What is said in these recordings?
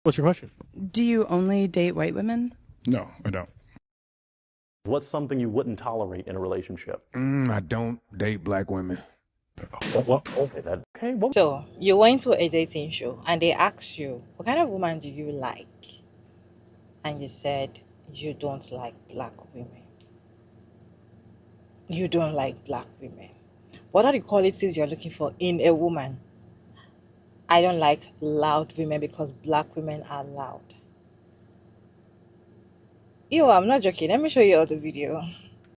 What's your question? Do you only date white women? No, I don't. What's something you wouldn't tolerate in a relationship? I don't date black women. Okay. So you went to a dating show and they asked you, what kind of woman do you like? And you said you don't like black women. You don't like black women. What are the qualities you're looking for in a woman? I don't like loud women because black women are loud. Yo, I'm not joking. Let me show you all the video. What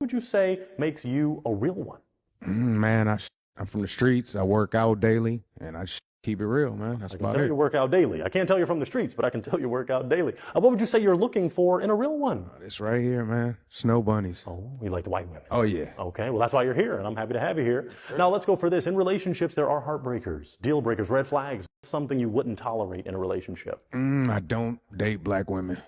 would you say makes you a real one? Man, I'm from the streets. I work out daily, and I just keep it real, man. That's I can about tell it. you work out daily. I can't tell you from the streets, but I can tell you work out daily. What would you say you're looking for in a real one? This right here, man. Snow bunnies. Oh, you like the white women. Oh, yeah. Okay, well, that's why you're here, and I'm happy to have you here. Now, let's go for this. In relationships, there are heartbreakers, deal breakers, red flags, something you wouldn't tolerate in a relationship. I don't date black women.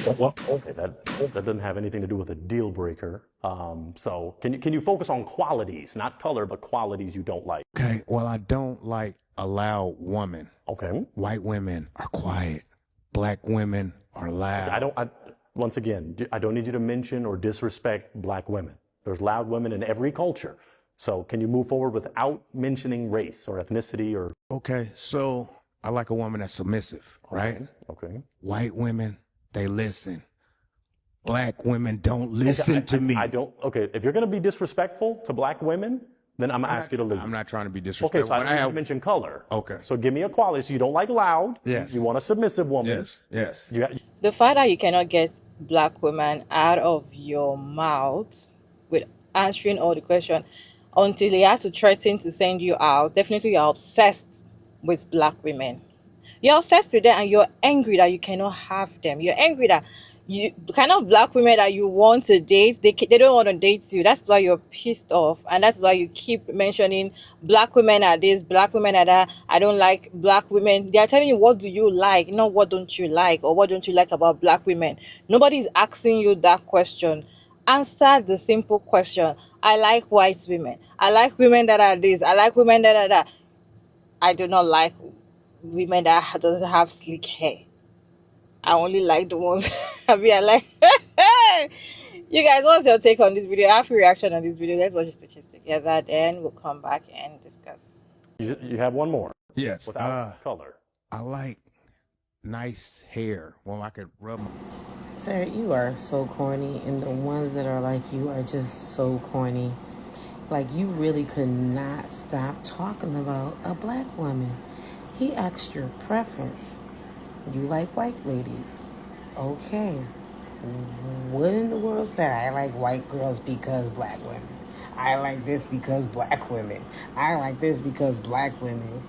Okay, that doesn't have anything to do with a deal breaker. So can you focus on qualities, not color, but qualities you don't like? Okay, well, I don't like a loud woman. Okay. White women are quiet. Black women are loud. Once again, I don't need you to mention or disrespect black women. There's loud women in every culture. So can you move forward without mentioning race or ethnicity or? Okay, so I like a woman that's submissive, right? Okay. White women, they listen. Black women don't listen to me. Okay, if you're going to be disrespectful to black women, then I'm going to ask you to leave. I'm not trying to be disrespectful. Okay, so I don't need to mention color. Okay. So give me a quality. So you don't like loud. Yes. You want a submissive woman. Yes. The fact that you cannot get black women out of your mouth with answering all the questions until he has to threaten to send you out, definitely you're obsessed with black women. You're obsessed with them and you're angry that you cannot have them. You're angry that the kind of black women that you want to date, they don't want to date you. That's why you're pissed off, and that's why you keep mentioning black women are this, black women are that. I don't like black women. They are telling you what do you like, not what don't you like or what don't you like about black women. Nobody's asking you that question. Answer the simple question. I like white women. I like women that are this. I like women that are that. I do not like women that doesn't have sleek hair. I only like the ones I like. You guys, what's your take on this video? I have a reaction on this video. Let's watch the stitches together, then we'll come back and discuss. You have one more. Yes. Without color. I like nice hair. Well, I could rub my... Sir, you are so corny, and the ones that are like you are just so corny. Like, you really could not stop talking about a black woman. He asked your preference. You like white ladies. Okay. What in the world said I like white girls because black women? I like this because black women. I like this because black women.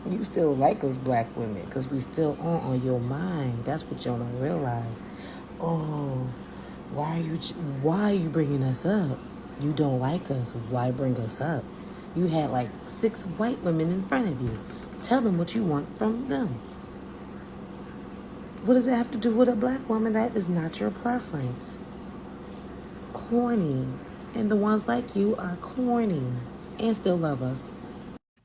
You still like us black women because we still on your mind. That's what y'all don't realize. Oh, why are you bringing us up? You don't like us. Why bring us up? You had like 6 white women in front of you. Tell them what you want from them. What does it have to do with a black woman? That is not your preference. Corny. And the ones like you are corny and still love us.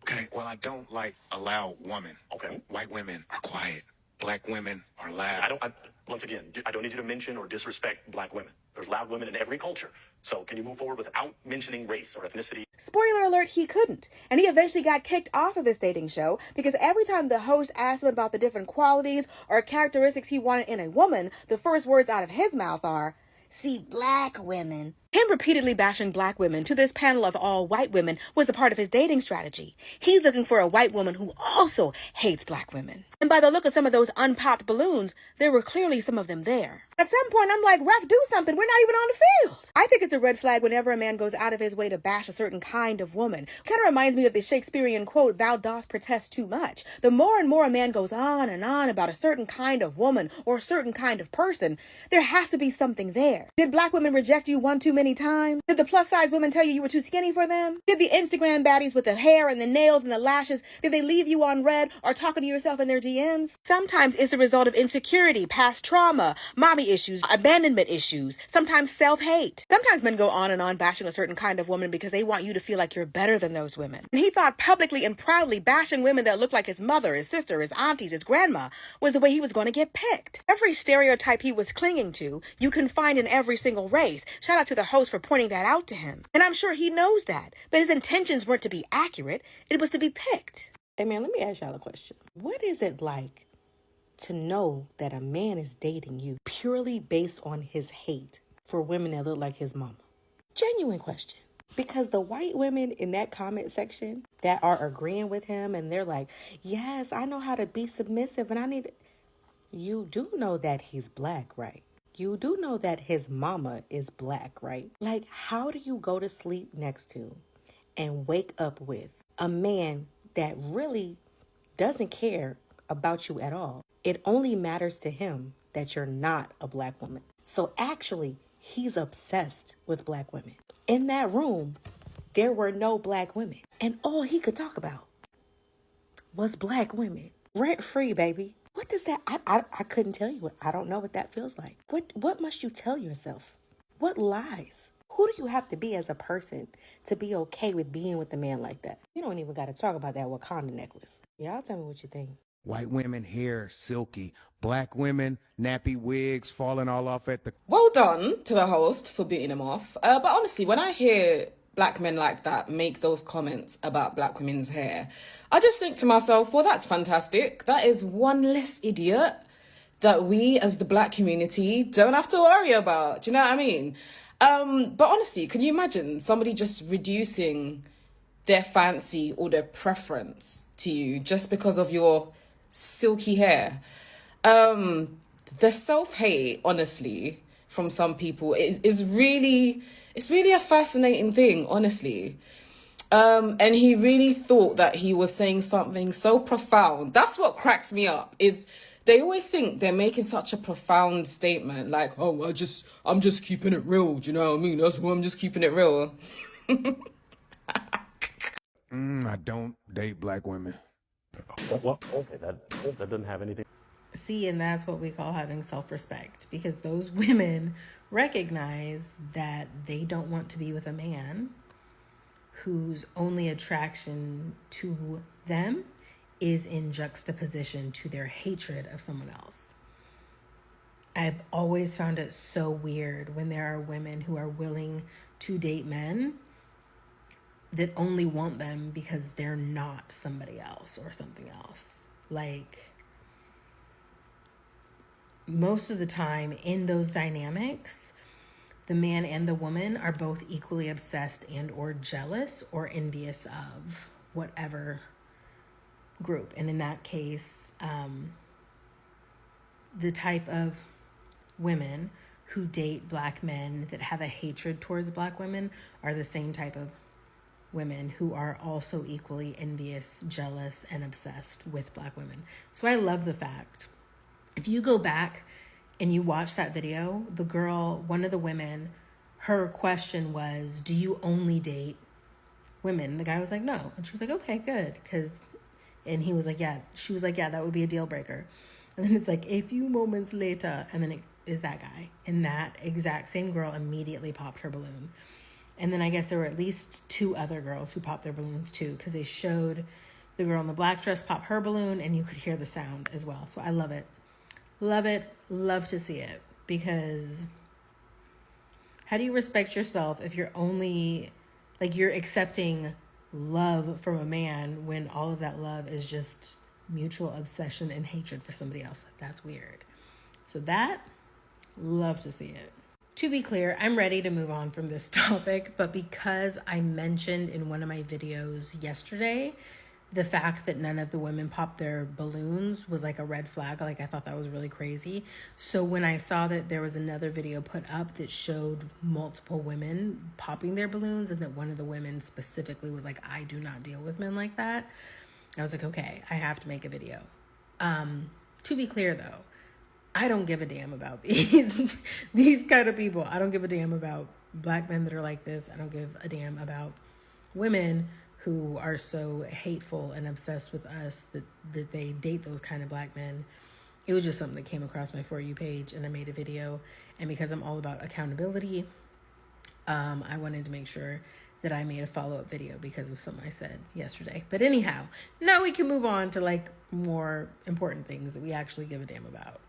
Okay, well, I don't like a loud woman. Okay. White women are quiet. Black women are loud. Once again, I don't need you to mention or disrespect black women. There's loud women in every culture. So can you move forward without mentioning race or ethnicity? Spoiler alert, he couldn't. And he eventually got kicked off of this dating show because every time the host asked him about the different qualities or characteristics he wanted in a woman, the first words out of his mouth are, "See, black women." Him repeatedly bashing black women to this panel of all white women was a part of his dating strategy. He's looking for a white woman who also hates black women. And by the look of some of those unpopped balloons, there were clearly some of them there. At some point, I'm like, ref, do something. We're not even on the field. I think it's a red flag whenever a man goes out of his way to bash a certain kind of woman. Kind of reminds me of the Shakespearean quote, "Thou doth protest too much." The more and more a man goes on and on about a certain kind of woman or a certain kind of person, there has to be something there. Did black women reject you one too many many times? Did the plus size women tell you you were too skinny for them? Did the Instagram baddies with the hair and the nails and the lashes, did they leave you on red or talking to yourself in their DMs? Sometimes it's the result of insecurity, past trauma, mommy issues, abandonment issues, sometimes self-hate. Sometimes men go on and on bashing a certain kind of woman because they want you to feel like you're better than those women. And he thought publicly and proudly bashing women that looked like his mother, his sister, his aunties, his grandma was the way he was going to get picked. Every stereotype he was clinging to, you can find in every single race. Shout out to the host for pointing that out to him. And I'm sure he knows that. But his intentions weren't to be accurate. It was to be picked. Hey man, let me ask y'all a question. What is it like to know that a man is dating you purely based on his hate for women that look like his mama? Genuine question. Because the white women in that comment section that are agreeing with him and they're like, yes, I know how to be submissive and I need it. You do know that he's black, right? You do know that his mama is black, right? Like, how do you go to sleep next to and wake up with a man that really doesn't care about you at all? It only matters to him that you're not a black woman. So actually, he's obsessed with black women. In that room, there were no black women. And all he could talk about was black women. Rent free, baby. What does that, I couldn't tell you. I don't know what that feels like. What must you tell yourself? What lies? Who do you have to be as a person to be okay with being with a man like that? You don't even got to talk about that Wakanda necklace. Y'all tell me what you think. White women, hair silky. Black women, nappy wigs falling all off at the... Well done to the host for beating him off. But honestly, when I hear black men like that make those comments about black women's hair, I just think to myself, well, that's fantastic. That is one less idiot that we as the black community don't have to worry about. Do you know what I mean? But honestly, can you imagine somebody just reducing their fancy or their preference to you just because of your silky hair? The self-hate, honestly, from some people is really, it's really a fascinating thing, honestly. And he really thought that he was saying something so profound. That's what cracks me up, is they always think they're making such a profound statement, like, oh, I'm just keeping it real. Do you know what I mean? That's why I'm just keeping it real. I don't date black women. Well, okay, that doesn't have anything. See, and that's what we call having self-respect, because those women recognize that they don't want to be with a man whose only attraction to them is in juxtaposition to their hatred of someone else. I've always found it so weird when there are women who are willing to date men that only want them because they're not somebody else or something else. Like, most of the time in those dynamics, the man and the woman are both equally obsessed and or jealous or envious of whatever group. And in that case, the type of women who date black men that have a hatred towards black women are the same type of women who are also equally envious, jealous, and obsessed with black women. So I love the fact, if you go back and you watch that video, the girl, one of the women, her question was, do you only date women? The guy was like, no. And she was like, okay, good. And he was like, yeah. She was like, yeah, that would be a deal breaker. And then it's like a few moments later, and then it is that guy. And that exact same girl immediately popped her balloon. And then I guess there were at least 2 other girls who popped their balloons too, because they showed the girl in the black dress pop her balloon, and you could hear the sound as well. So I love it. Love it. Love to see it. Because how do you respect yourself if you're only, like, you're accepting love from a man when all of that love is just mutual obsession and hatred for somebody else? That's weird. So that, love to see it. To be clear, I'm ready to move on from this topic, but because I mentioned in one of my videos yesterday the fact that none of the women popped their balloons was like a red flag. Like, I thought that was really crazy. So when I saw that there was another video put up that showed multiple women popping their balloons, and that one of the women specifically was like, I do not deal with men like that, I was like, okay, I have to make a video. To be clear though, I don't give a damn about these kind of people. I don't give a damn about black men that are like this. I don't give a damn about women who are so hateful and obsessed with us that they date those kind of black men. It was just something that came across my For You page, and I made a video. And because I'm all about accountability, I wanted to make sure that I made a follow-up video because of something I said yesterday. But anyhow, now we can move on to like more important things that we actually give a damn about.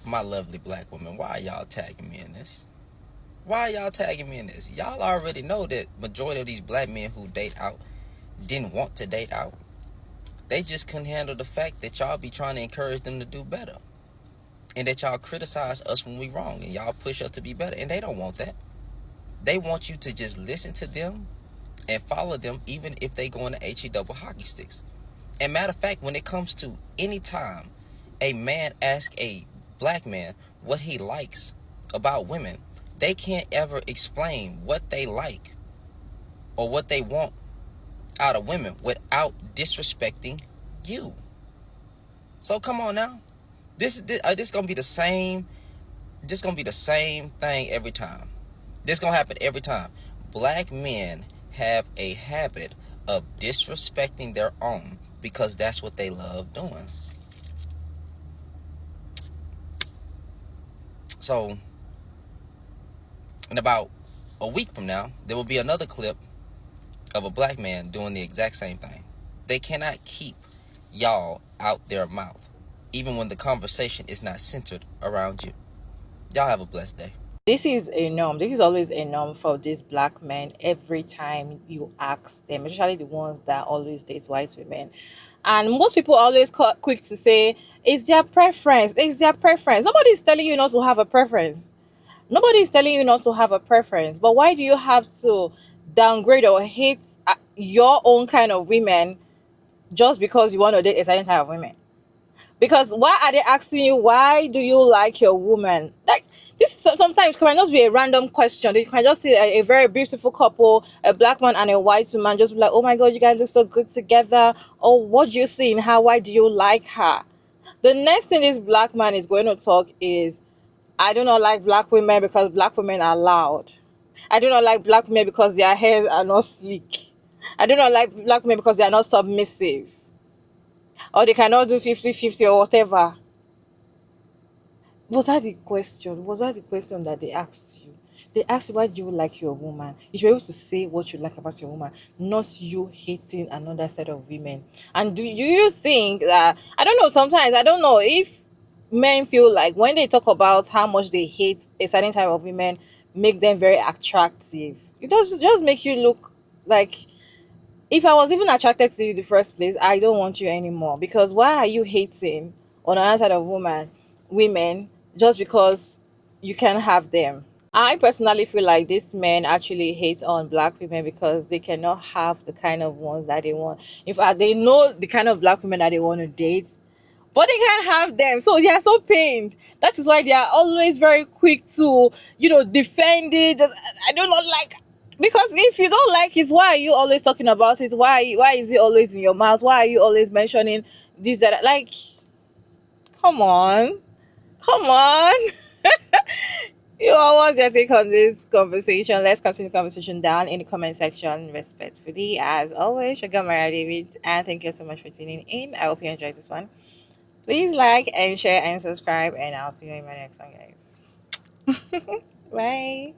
My lovely black women, why are y'all tagging me in this? Why are y'all tagging me in this? Y'all already know that majority of these black men who date out didn't want to date out. They just couldn't handle the fact that y'all be trying to encourage them to do better. And that y'all criticize us when we wrong and y'all push us to be better. And they don't want that. They want you to just listen to them and follow them even if they go into HE double hockey sticks. And matter of fact, when it comes to any time a man asks a black man what he likes about women, they can't ever explain what they like or what they want out of women without disrespecting you. So come on now. This gonna be the same. This gonna be the same thing every time. This gonna happen every time. Black men have a habit of disrespecting their own because that's what they love doing. So, in about a week from now, there will be another clip of a black man doing the exact same thing. They cannot keep y'all out their mouth, even when the conversation is not centered around you. Y'all have a blessed day. This is a norm. This is always a norm for these black men every time you ask them, especially the ones that always date white women. And most people are always quick to say, it's their preference. It's their preference. Nobody is telling you not to have a preference. Nobody is telling you not to have a preference. But why do you have to downgrade or hate your own kind of women just because you want to date a certain type of women? Because why are they asking you, why do you like your woman? Like, this is sometimes can just be a random question. You can just see a very beautiful couple, a black man and a white woman, just be like, oh my god, you guys look so good together. Oh, what do you see in her? Why do you like her? The next thing this black man is going to talk is, I do not like black women because black women are loud. I do not like black women because their hairs are not sleek. I do not like black women because they are not submissive. Or they cannot do 50-50 or whatever. Was that the question? Was that the question that they asked you? They asked you, why do you like your woman? You should be able to say what you like about your woman, not you hating another set of women. And do you think that, I don't know, sometimes, I don't know if men feel like when they talk about how much they hate a certain type of women, make them very attractive. It does just make you look like, if I was even attracted to you in the first place, I don't want you anymore. Because why are you hating on another side of women just because you can have them? I personally feel like these men actually hate on black women because they cannot have the kind of ones that they want. In fact, they know the kind of black women that they want to date, but they can't have them, so they are so pained. That is why they are always very quick to defend it. I do not like, because if you don't like it, why are you always talking about it? Why is it always in your mouth? Why are you always mentioning this, that? Like, come on, come on. You all, what's your take on this conversation? Let's continue the conversation down in the comment section respectfully. As always, Sugar Mara David, and thank you so much for tuning in. I hope you enjoyed this one. Please like and share and subscribe, and I'll see you in my next one, guys. Bye.